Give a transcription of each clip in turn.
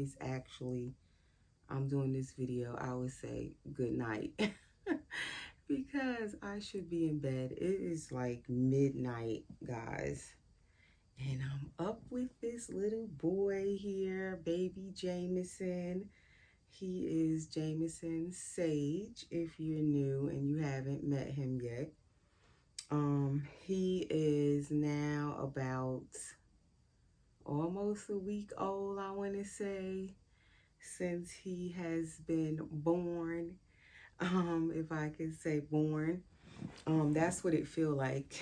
it's actually, I'm doing this video, I would say good night. Because I should be in bed. It is like midnight, guys. And I'm up with this little boy here, baby Jamison. He is Jamison Sayge, if you're new and you haven't met him yet. He is now about almost a week old, I want to say, since he has been born. If I could say born. That's what it feel like.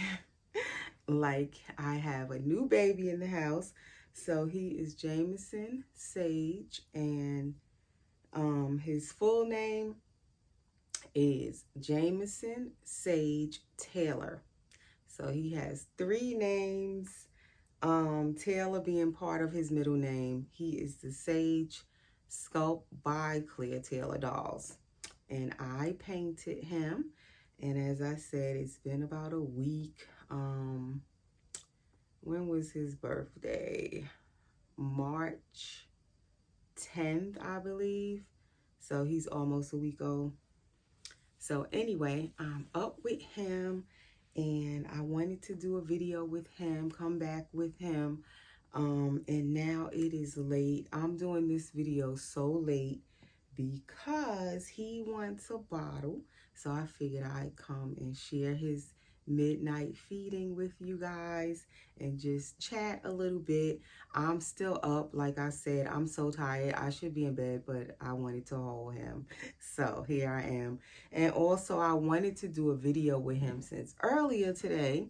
Like I have a new baby in the house. So he is Jamison Sayge, and his full name is Jamison Sayge Taylor. So he has 3 names, Taylor being part of his middle name. He is the Sayge Sculpt by Clear Taylor Dolls. And I painted him. And as I said, it's been about a week. When was his birthday? March 10th, I believe. So he's almost a week old. So anyway, I'm up with him, and I wanted to do a video with him, come back with him. And now it is late. I'm doing this video so late because he wants a bottle. So I figured I'd come and share his midnight feeding with you guys and just chat a little bit. I'm still up. Like I said, I'm so tired. I should be in bed, but I wanted to hold him. So here I am. And also I wanted to do a video with him since earlier today.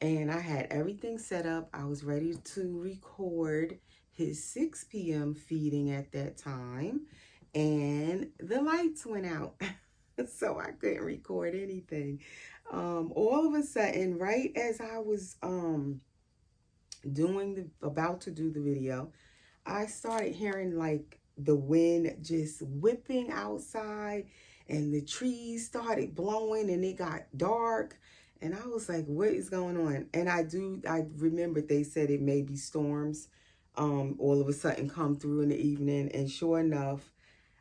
And I had everything set up. I was ready to record his 6 p.m. feeding at that time. And the lights went out. So I couldn't record anything. All of a sudden, right as I was about to do the video, I started hearing like the wind just whipping outside, and the trees started blowing, and it got dark. And I was like, what is going on? And I remembered they said it may be storms all of a sudden come through in the evening. And sure enough,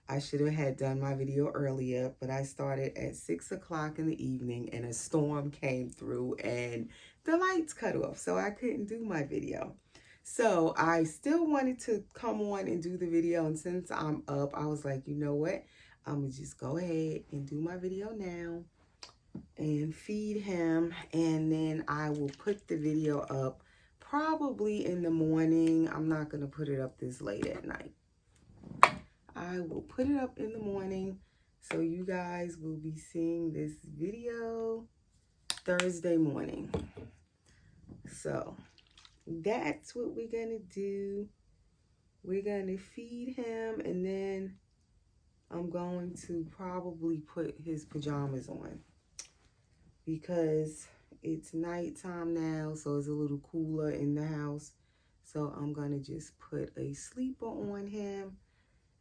I should have had done my video earlier, but I started at 6 o'clock in the evening, and a storm came through and the lights cut off. So I couldn't do my video. So I still wanted to come on and do the video. And since I'm up, I was like, you know what? I'm going to just go ahead and do my video now and feed him. And then I will put the video up probably in the morning. I'm not going to put it up this late at night. I will put it up in the morning, so you guys will be seeing this video Thursday morning. So that's what we're gonna do. We're gonna feed him, and then I'm going to probably put his pajamas on because it's nighttime now, so it's a little cooler in the house. So I'm gonna just put a sleeper on him.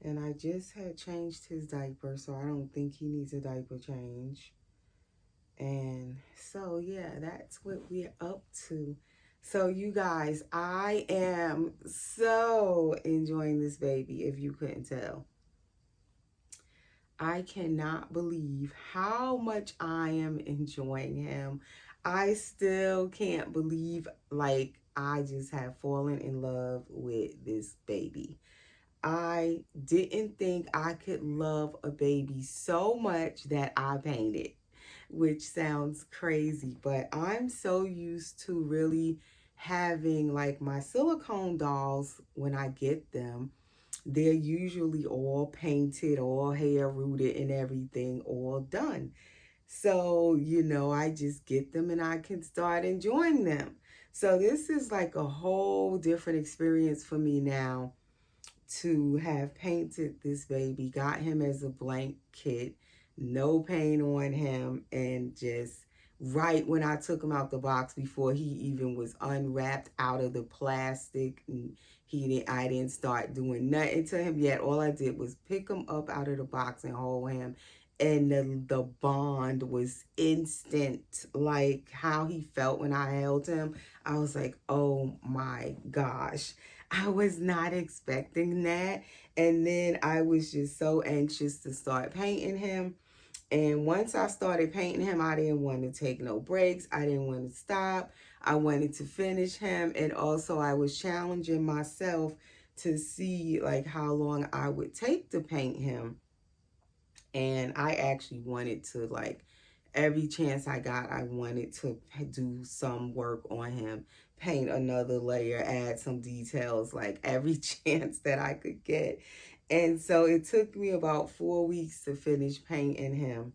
And I just had changed his diaper, so I don't think he needs a diaper change. And so, yeah, that's what we're up to. So, you guys, I am so enjoying this baby, if you couldn't tell. I cannot believe how much I am enjoying him. I still can't believe, like, I just have fallen in love with this baby. I didn't think I could love a baby so much that I painted, which sounds crazy, but I'm so used to really having like my silicone dolls. When I get them, they're usually all painted, all hair rooted and everything, all done. So, you know, I just get them and I can start enjoying them. So this is like a whole different experience for me now, to have painted this baby, got him as a blank kit, no paint on him, and just right when I took him out the box, before he even was unwrapped out of the plastic, and I didn't start doing nothing to him yet. All I did was pick him up out of the box and hold him, and the bond was instant. Like how he felt when I held him, I was like, oh my gosh. I was not expecting that. And then I was just so anxious to start painting him. And once I started painting him, I didn't want to take no breaks. I didn't want to stop. I wanted to finish him. And also I was challenging myself to see like how long I would take to paint him. And I actually wanted to, like, every chance I got, I wanted to do some work on him, paint another layer, add some details, like every chance that I could get. And so it took me about 4 weeks to finish painting him.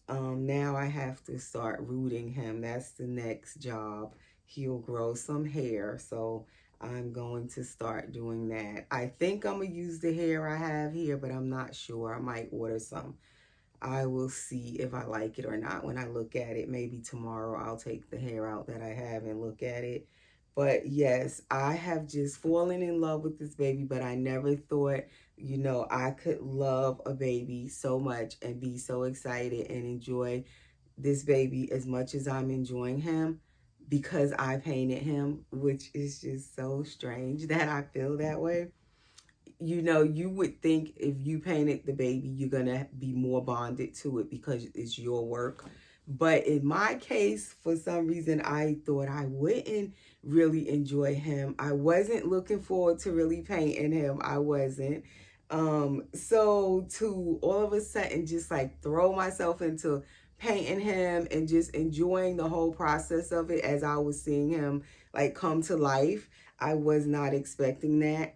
Now I have to start rooting him. That's the next job. He'll grow some hair, so I'm going to start doing that. I think I'm gonna use the hair I have here, but I'm not sure. I might order some. I will see if I like it or not when I look at it. Maybe tomorrow I'll take the hair out that I have and look at it. But yes, I have just fallen in love with this baby, but I never thought, you know, I could love a baby so much and be so excited and enjoy this baby as much as I'm enjoying him because I painted him, which is just so strange that I feel that way. You know, you would think if you painted the baby, you're going to be more bonded to it because it's your work. But in my case, for some reason, I thought I wouldn't really enjoy him. I wasn't looking forward to really painting him. I wasn't. So to all of a sudden just like throw myself into painting him and just enjoying the whole process of it as I was seeing him like come to life, I was not expecting that.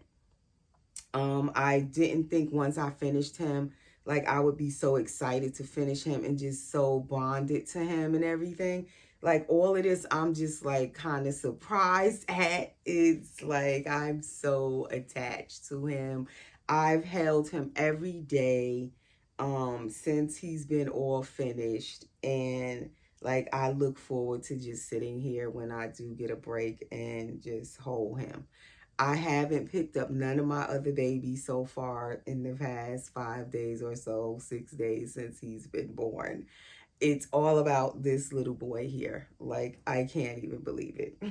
I didn't think once I finished him, like I would be so excited to finish him and just so bonded to him and everything. Like all of this, I'm just like kind of surprised at. It's like I'm so attached to him. I've held him every day since he's been all finished, and like I look forward to just sitting here when I do get a break and just hold him. I haven't picked up none of my other babies so far in the past 5 days or so, 6 days since he's been born. It's all about this little boy here. Like, I can't even believe it.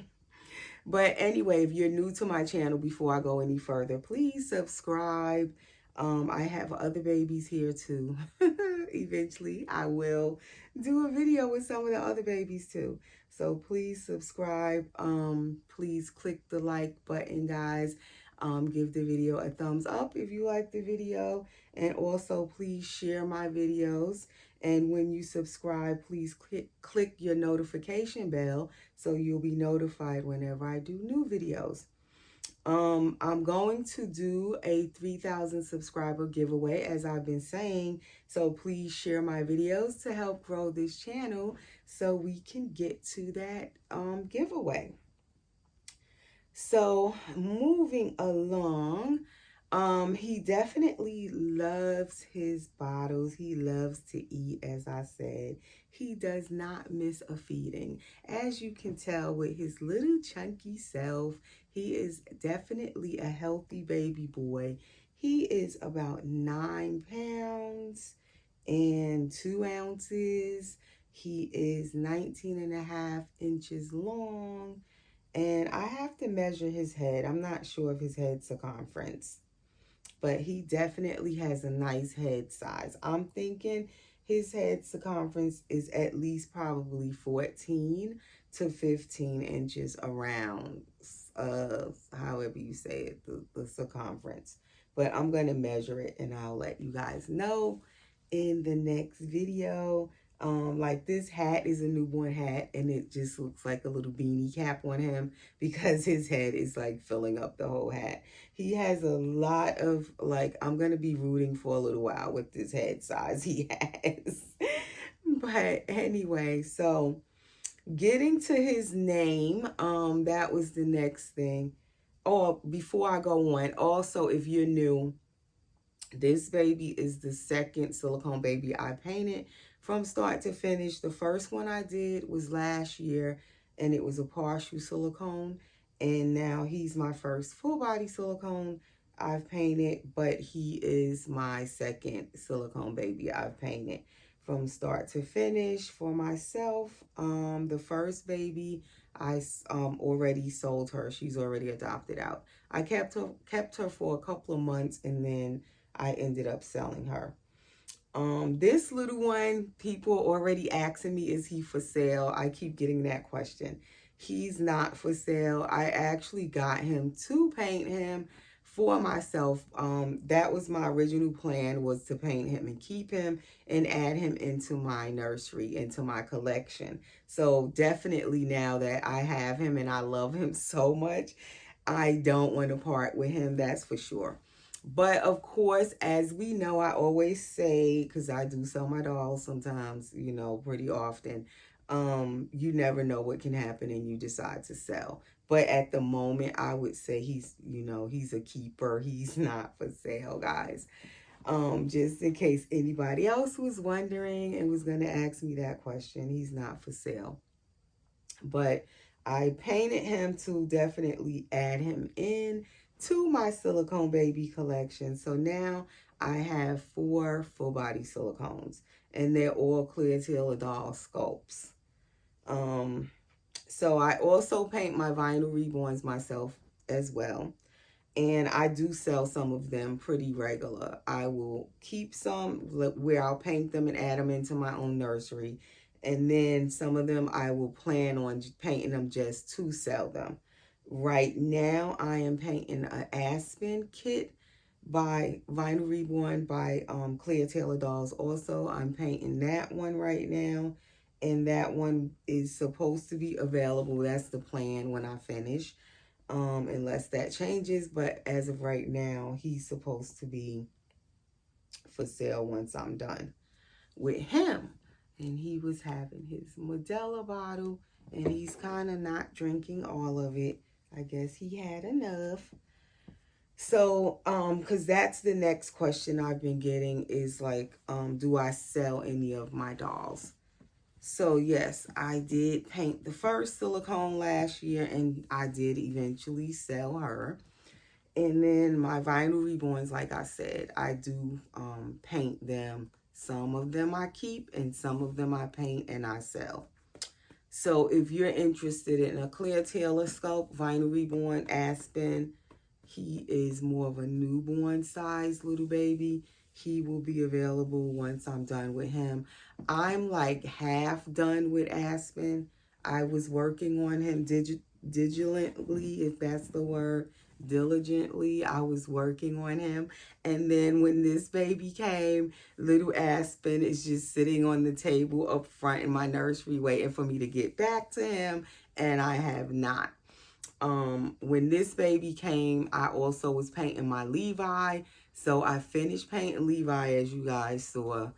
But anyway, if you're new to my channel, before I go any further, please subscribe. I have other babies here too. Eventually, I will do a video with some of the other babies too. So please subscribe. Please click the like button, guys. Give the video a thumbs up if you like the video. And also, please share my videos. And when you subscribe, please click your notification bell so you'll be notified whenever I do new videos. I'm going to do a 3,000 subscriber giveaway, as I've been saying. So please share my videos to help grow this channel so we can get to that giveaway. So moving along, he definitely loves his bottles. He loves to eat, as I said. He does not miss a feeding. As you can tell with his little chunky self, he is definitely a healthy baby boy. He is about 9 pounds and 2 ounces. He is 19.5 inches long. And I have to measure his head. I'm not sure of his head circumference, but he definitely has a nice head size. I'm thinking his head circumference is at least probably 14 to 15 inches around, however you say it, the circumference. But I'm going to measure it and I'll let you guys know in the next video. Like this hat is a newborn hat and it just looks like a little beanie cap on him because his head is like filling up the whole hat. He has a lot of, like, I'm going to be rooting for a little while with this head size he has. But anyway, so getting to his name, that was the next thing. Oh, before I go on, also, if you're new, this baby is the second silicone baby I painted from start to finish. The first one I did was last year, and it was a partial silicone. And now he's my first full body silicone I've painted, but he is my second silicone baby I've painted from start to finish. For myself, the first baby, I already sold her. She's already adopted out. I kept her for a couple of months, and then I ended up selling her. This little one, people already asking me, is he for sale? I keep getting that question. He's not for sale. I actually got him to paint him for myself. That was my original plan, was to paint him and keep him and add him into my nursery, into my collection. So definitely now that I have him and I love him so much, I don't want to part with him, that's for sure. But of course, as we know, I always say, because I do sell my dolls sometimes, you know, pretty often, you never know what can happen and you decide to sell. But at the moment, I would say he's, you know, he's a keeper. He's not for sale, guys. Just in case anybody else was wondering and was going to ask me that question, he's not for sale. But I painted him to definitely add him in to my silicone baby collection. So now I have 4 full body silicones, and they're all clear tailor doll sculpts. So I also paint my vinyl reborns myself as well. And I do sell some of them pretty regular. I will keep some where I'll paint them and add them into my own nursery. And then some of them I will plan on painting them just to sell them. Right now I am painting an Aspen kit by Vinyl Reborn by Clear Taylor Dolls. Also, I'm painting that one right now. And that one is supposed to be available. That's the plan when I finish. Unless that changes, but as of right now, he's supposed to be for sale once I'm done with him. And he was having his Modelo bottle, and he's kind of not drinking all of it. I guess he had enough. So, because that's the next question I've been getting is like, do I sell any of my dolls? So yes, I did paint the first silicone last year, and I did eventually sell her. And then my vinyl reborns, like I said, I do paint them. Some of them I keep, and some of them I paint and I sell. So if you're interested in a clear tailor sculpt, vinyl reborn Aspen, he is more of a newborn size little baby. He will be available once I'm done with him. I'm like half done with Aspen. I was working on him diligently, if that's the word. Diligently, I was working on him. And then when this baby came, little Aspen is just sitting on the table up front in my nursery waiting for me to get back to him. And I have not. When this baby came, I also was painting my Levi. So I finished painting Levi, as you guys saw.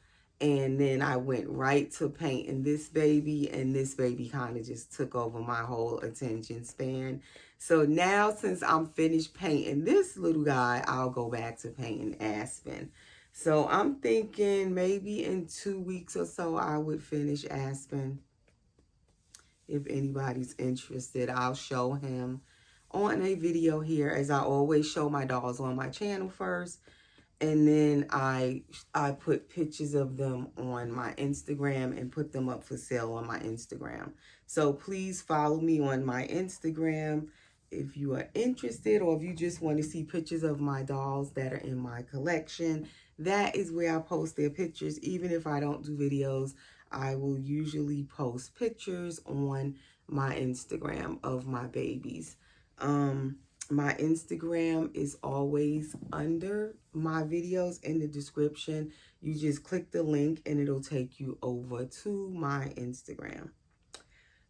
And then I went right to painting this baby. And this baby kind of just took over my whole attention span. So now, since I'm finished painting this little guy, I'll go back to painting Aspen. So I'm thinking maybe in 2 weeks or so, I would finish Aspen. If anybody's interested, I'll show him on a video here, as I always show my dolls on my channel first. And then I put pictures of them on my Instagram and put them up for sale on my Instagram. So please follow me on my Instagram if you are interested, or if you just want to see pictures of my dolls that are in my collection. That is where I post their pictures. Even if I don't do videos, I will usually post pictures on my Instagram of my babies. My Instagram is always under my videos in the description. You just click the link and it'll take you over to my Instagram.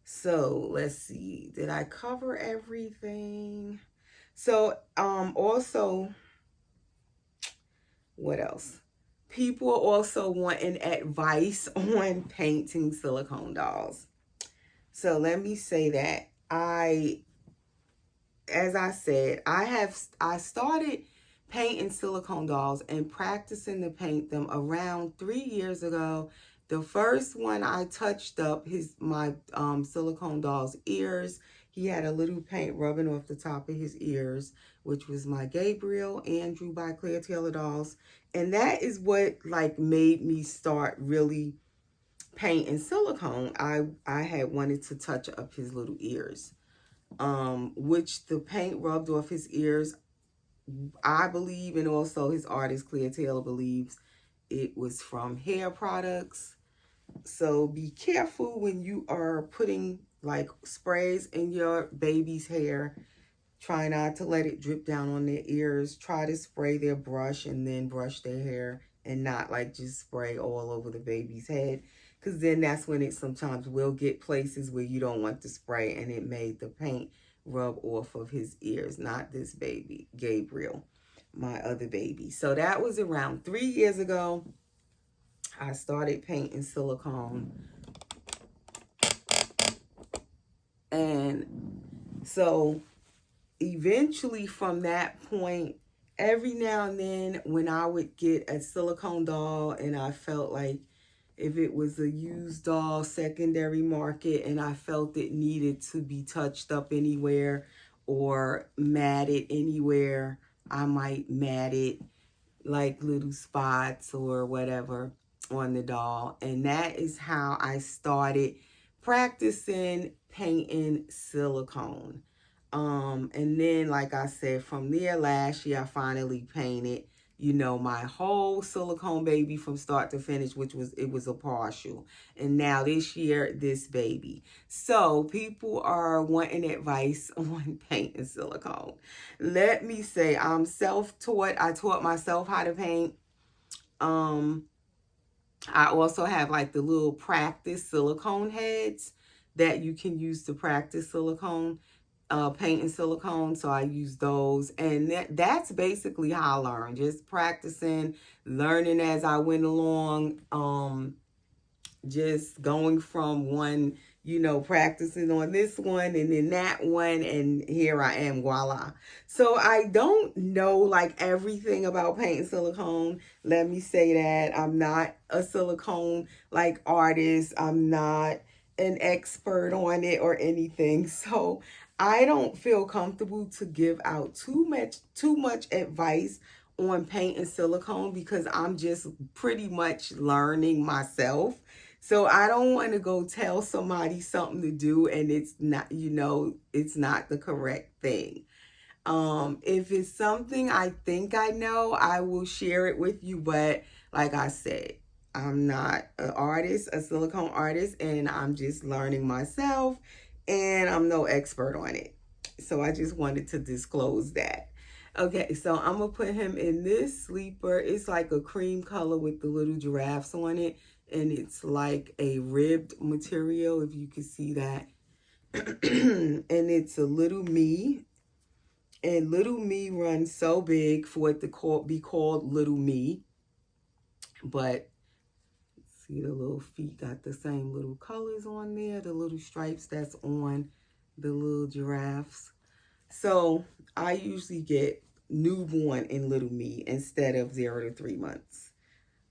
So let's see, did I cover everything? So also, what else? People also wanting advice on painting silicone dolls. So let me say that as I said, I started painting silicone dolls and practicing to paint them around 3 years ago. The first one I touched up my silicone doll's ears. He had a little paint rubbing off the top of his ears, which was my Gabriel Andrew by Clear Tailor Dolls. And that is what like made me start really paint and silicone, I had wanted to touch up his little ears, which the paint rubbed off his ears, I believe, and also his artist Clear Taylor believes it was from hair products. So be careful when you are putting like sprays in your baby's hair. Try not to let it drip down on their ears. Try to spray their brush and then brush their hair, and not like just spray all over the baby's head, because then that's when it sometimes will get places where you don't want to spray, and it made the paint rub off of his ears. Not this baby, Gabriel, my other baby. So that was around 3 years ago. I started painting silicone, and so eventually from that point, every now and then when I would get a silicone doll and I felt like if it was a used doll secondary market and I felt it needed to be touched up anywhere or matted anywhere, I might mat it like little spots or whatever on the doll. And that is how I started practicing painting silicone. And then, like I said, from there last year, I finally painted, you know, my whole silicone baby from start to finish, which was, it was a partial. And now this year, this baby. So people are wanting advice on painting silicone. Let me say, I'm self-taught. I taught myself how to paint. I also have like the little practice silicone heads that you can use to practice silicone, painting silicone. So I use those, and that's basically how I learned, just practicing, learning as I went along, just going from one, you know, practicing on this one and then that one, and here I am, voila. So I don't know like everything about painting silicone. Let me say that I'm not a silicone like artist. I'm not an expert on it or anything. So I don't feel comfortable to give out too much advice on painting silicone, because I'm just pretty much learning myself. So I don't want to go tell somebody something to do and it's not, you know, it's not the correct thing. If it's something I think I know, I will share it with you. But like I said, I'm not an artist, a silicone artist, and I'm just learning myself, and I'm no expert on it. So I just wanted to disclose that. Okay, so I'm going to put him in this sleeper. It's like a cream color with the little giraffes on it. And it's like a ribbed material, if you can see that. And it's a little me. And little me runs so big for it to be called little me. But see, the little feet got the same little colors on there. The little stripes that's on the little giraffes. So I usually get newborn in little me instead of 0 to 3 months,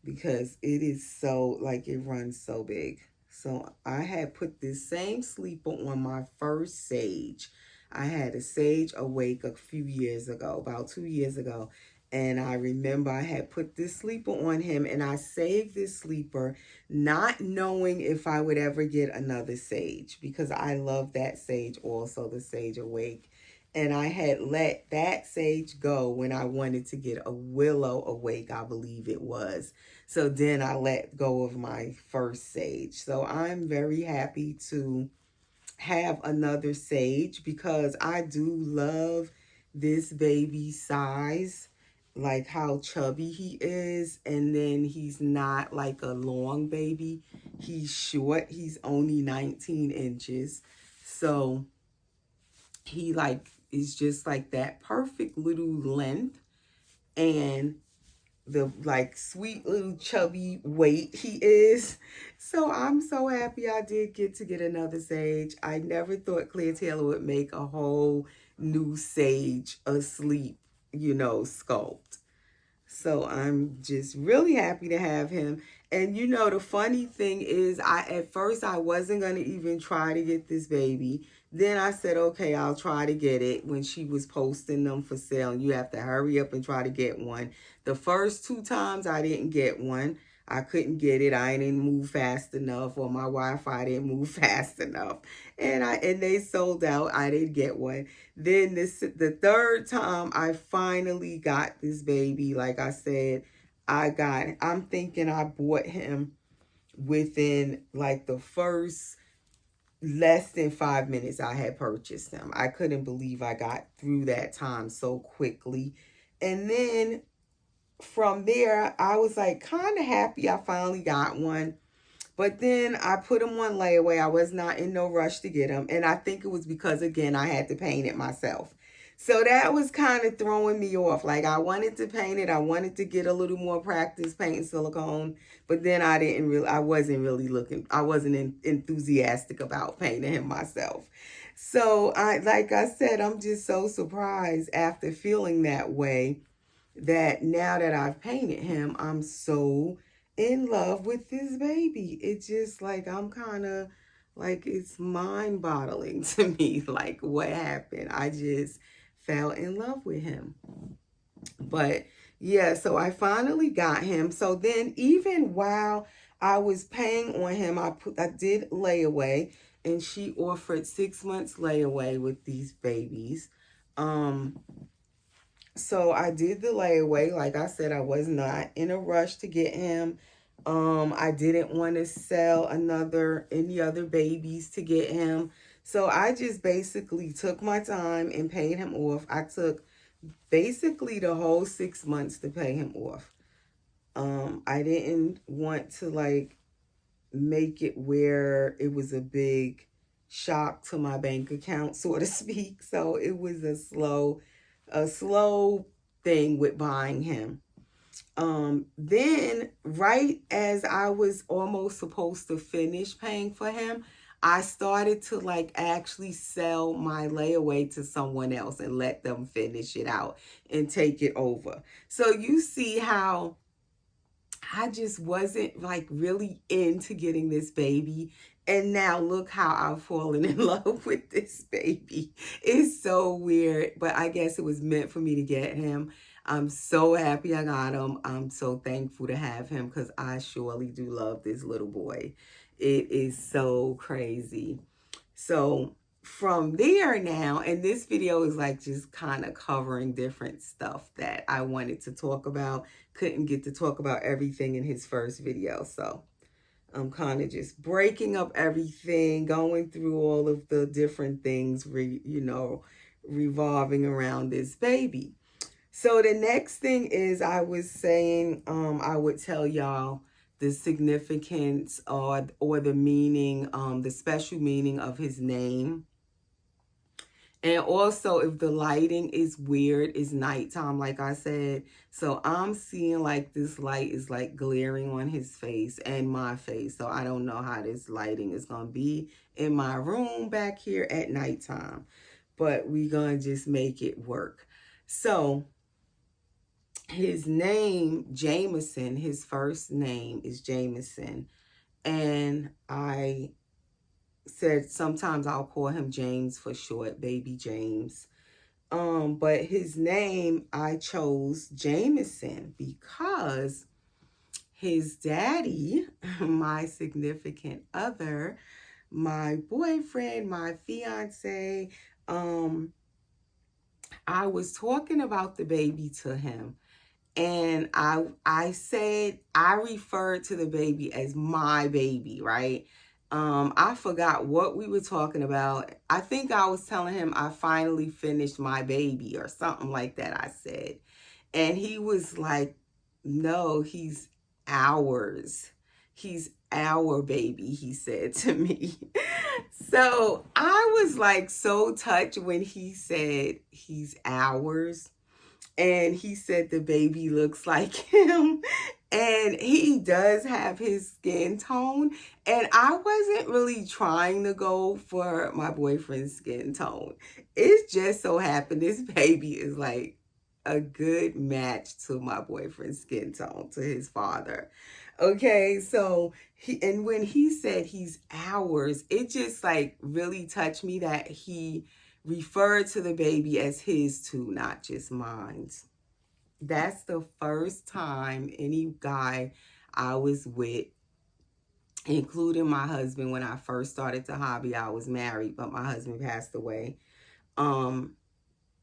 because it is so, like, it runs so big. So I had put this same sleeper on my first Sage. I had a Sage awake a few years ago, about 2 years ago. And I remember I had put this sleeper on him, and I saved this sleeper not knowing if I would ever get another Sage, because I love that Sage also, the Sage awake. And I had let that Sage go when I wanted to get a Willow awake, I believe it was. So then I let go of my first Sage. So I'm very happy to have another Sage, because I do love this baby's size, like how chubby he is. And then he's not like a long baby. He's short. He's only 19 inches. So he like is just like that perfect little length, and the like sweet little chubby weight he is. So I'm so happy I did get to get another Sage. I never thought Clear Taylor would make a whole new Sage asleep, you know, sculpt. So I'm just really happy to have him. And you know, the funny thing is, at first I wasn't going to even try to get this baby. Then I said, okay, I'll try to get it, when she was posting them for sale. And you have to hurry up and try to get one. The first 2 times I didn't get one. I couldn't get it. I didn't move fast enough, or my Wi-Fi didn't move fast enough. And they sold out. I didn't get one. Then the third time I finally got this baby, like I said, I'm thinking I bought him within like the first less than 5 minutes I had purchased him. I couldn't believe I got through that time so quickly. And then from there, I was like kind of happy I finally got one. But then I put him on layaway. I was not in no rush to get him. And I think it was because, again, I had to paint it myself. So that was kind of throwing me off. Like, I wanted to paint it. I wanted to get a little more practice painting silicone. But then I wasn't really I wasn't enthusiastic about painting him myself. So like I said, I'm just so surprised after feeling that way that now that I've painted him, I'm so in love with this baby. It's just like, I'm kind of like, it's mind-boggling to me, like what happened. I just fell in love with him. But yeah, so I finally got him. So then even while I was paying on him, I did layaway, and she offered 6 months layaway with these babies. So I did the layaway. Like I said, I was not in a rush to get him. I didn't want to sell any other babies to get him. So I just basically took my time and paid him off. I took basically the whole 6 months to pay him off. I didn't want to like make it where it was a big shock to my bank account, so to speak. So it was a slow thing with buying him. Then right as I was almost supposed to finish paying for him, I started to like actually sell my layaway to someone else and let them finish it out and take it over. So you see how I just wasn't like really into getting this baby. And now look how I've fallen in love with this baby. It's so weird, but I guess it was meant for me to get him. I'm so happy I got him. I'm so thankful to have him because I surely do love this little boy. It is so crazy. So from there now, and this video is like just kind of covering different stuff that I wanted to talk about. Couldn't get to talk about everything in his first video. So I'm kind of just breaking up everything, going through all of the different things, revolving around this baby. So the next thing is I was saying I would tell y'all the significance or the meaning, the special meaning of his name. And also, if the lighting is weird, it's nighttime, like I said. So I'm seeing like this light is like glaring on his face and my face. So I don't know how this lighting is going to be in my room back here at nighttime. But we're going to just make it work. So his name, Jamison, his first name is Jamison. And I said sometimes I'll call him James for short, baby James. But his name, I chose Jamison because his daddy, my significant other, my boyfriend, my fiance, I was talking about the baby to him. And I said, I referred to the baby as my baby, right? I forgot what we were talking about. I think I was telling him I finally finished my baby or something like that, I said. And he was like, no, he's ours. He's our baby, he said to me. So I was like so touched when he said he's ours. And he said the baby looks like him. And he does have his skin tone. And I wasn't really trying to go for my boyfriend's skin tone. It just so happened this baby is like a good match to my boyfriend's skin tone, to his father. Okay, so when he said he's ours, it just like really touched me that he referred to the baby as his too, not just mine. That's the first time any guy I was with, including my husband. When I first started the hobby, I was married, but my husband passed away.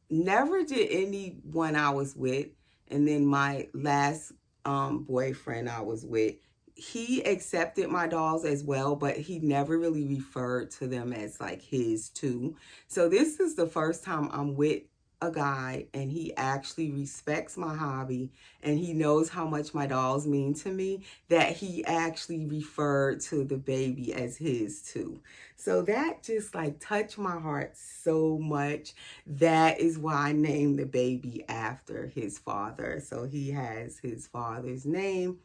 Never did anyone I was with. And then my last boyfriend I was with, he accepted my dolls as well, but he never really referred to them as like his too. So this is the first time I'm with a guy and he actually respects my hobby and he knows how much my dolls mean to me, that he actually referred to the baby as his too. So that just like touched my heart so much. That is why I named the baby after his father. So he has his father's name,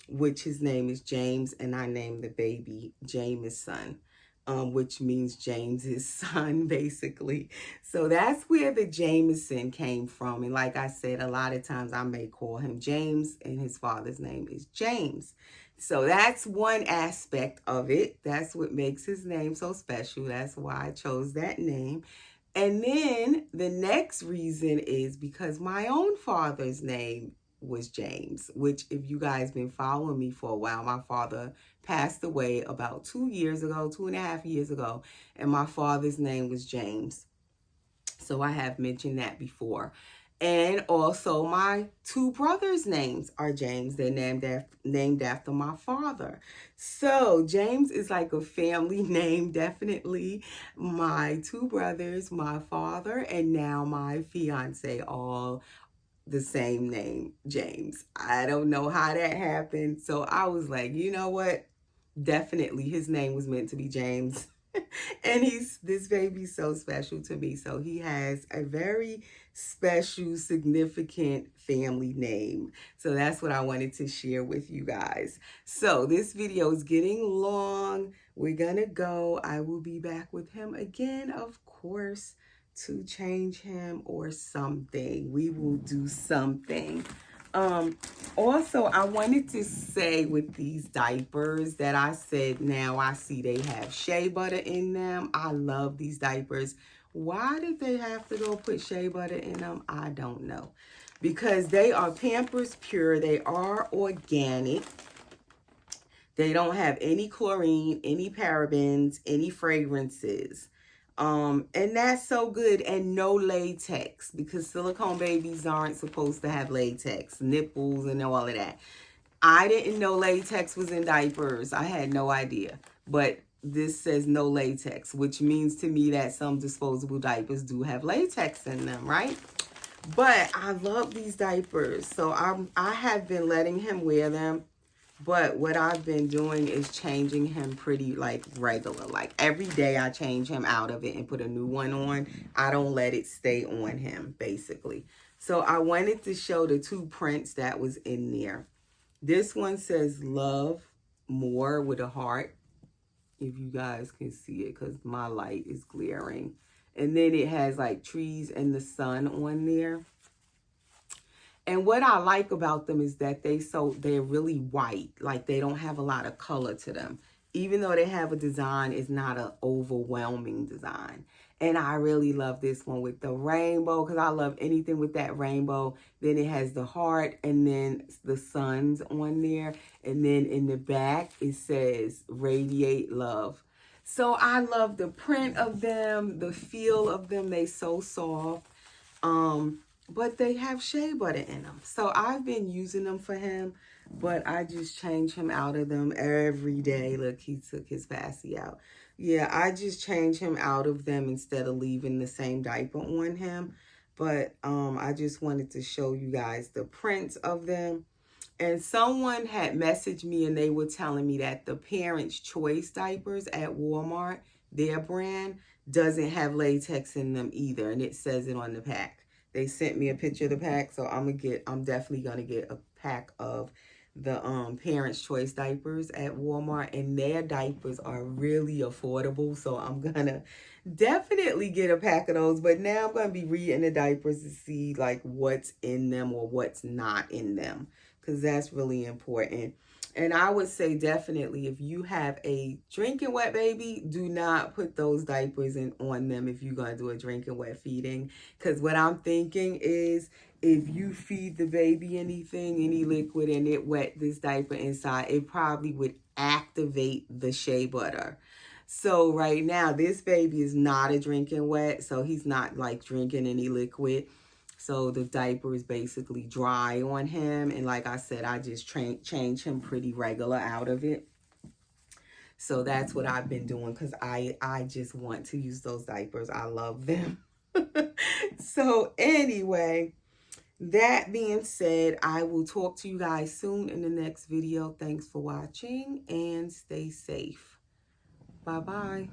which his name is James, and I named the baby Jamison, which means James's son, basically. So that's where the Jamison came from. And like I said, a lot of times I may call him James, and his father's name is James. So that's one aspect of it. That's what makes his name so special. That's why I chose that name. And then the next reason is because my own father's name was James, which if you guys been following me for a while, my father passed away about 2 years ago, 2.5 years ago, and my father's name was James. So I have mentioned that before. And also my two brothers' names are James. They're named after my father. So James is like a family name, definitely. My two brothers, my father, and now my fiance, all the same name, James. I don't know how that happened. So I was like, you know what? Definitely his name was meant to be James. And this baby's so special to me. So he has a very special, significant family name. So that's what I wanted to share with you guys. So this video is getting long. We're gonna go. I will be back with him again, of course, to change him or something. We will do something. Also, I wanted to say with these diapers that I said now I see they have shea butter in them. I love these diapers. Why did they have to go put shea butter in them? I don't know. Because they are Pampers Pure. They are organic. They don't have any chlorine, any parabens, any fragrances. And that's so good, and no latex, because silicone babies aren't supposed to have latex, nipples and all of that. I didn't know latex was in diapers. I had no idea, but this says no latex, which means to me that some disposable diapers do have latex in them, right? But I love these diapers, so I have been letting him wear them. But what I've been doing is changing him pretty like regular. Like every day I change him out of it and put a new one on. I don't let it stay on him, basically. So I wanted to show the two prints that was in there. This one says love more with a heart. If you guys can see it, because my light is glaring. And then it has like trees and the sun on there. And what I like about them is that they're really white. Like they don't have a lot of color to them. Even though they have a design, it's not an overwhelming design. And I really love this one with the rainbow, because I love anything with that rainbow. Then it has the heart and then the suns on there. And then in the back, it says radiate love. So I love the print of them, the feel of them. They so soft. But they have shea butter in them. So I've been using them for him, but I just change him out of them every day. Look, he took his passy out. Yeah, I just change him out of them instead of leaving the same diaper on him. But I just wanted to show you guys the prints of them. And someone had messaged me and they were telling me that the Parents' Choice diapers at Walmart, their brand, doesn't have latex in them either. And it says it on the pack. They sent me a picture of the pack, so I'm definitely gonna get a pack of the Parents' Choice diapers at Walmart, and their diapers are really affordable, so I'm gonna definitely get a pack of those. But now I'm gonna be reading the diapers to see like what's in them or what's not in them, because that's really important. And I would say definitely if you have a drinking wet baby, do not put those diapers on them if you're going to do a drinking wet feeding. Because what I'm thinking is if you feed the baby anything, any liquid, and it wet this diaper inside, it probably would activate the shea butter. So right now, this baby is not a drinking wet, so he's not like drinking any liquid. So the diaper is basically dry on him. And like I said, I just change him pretty regular out of it. So that's what I've been doing because I just want to use those diapers. I love them. So anyway, that being said, I will talk to you guys soon in the next video. Thanks for watching and stay safe. Bye-bye.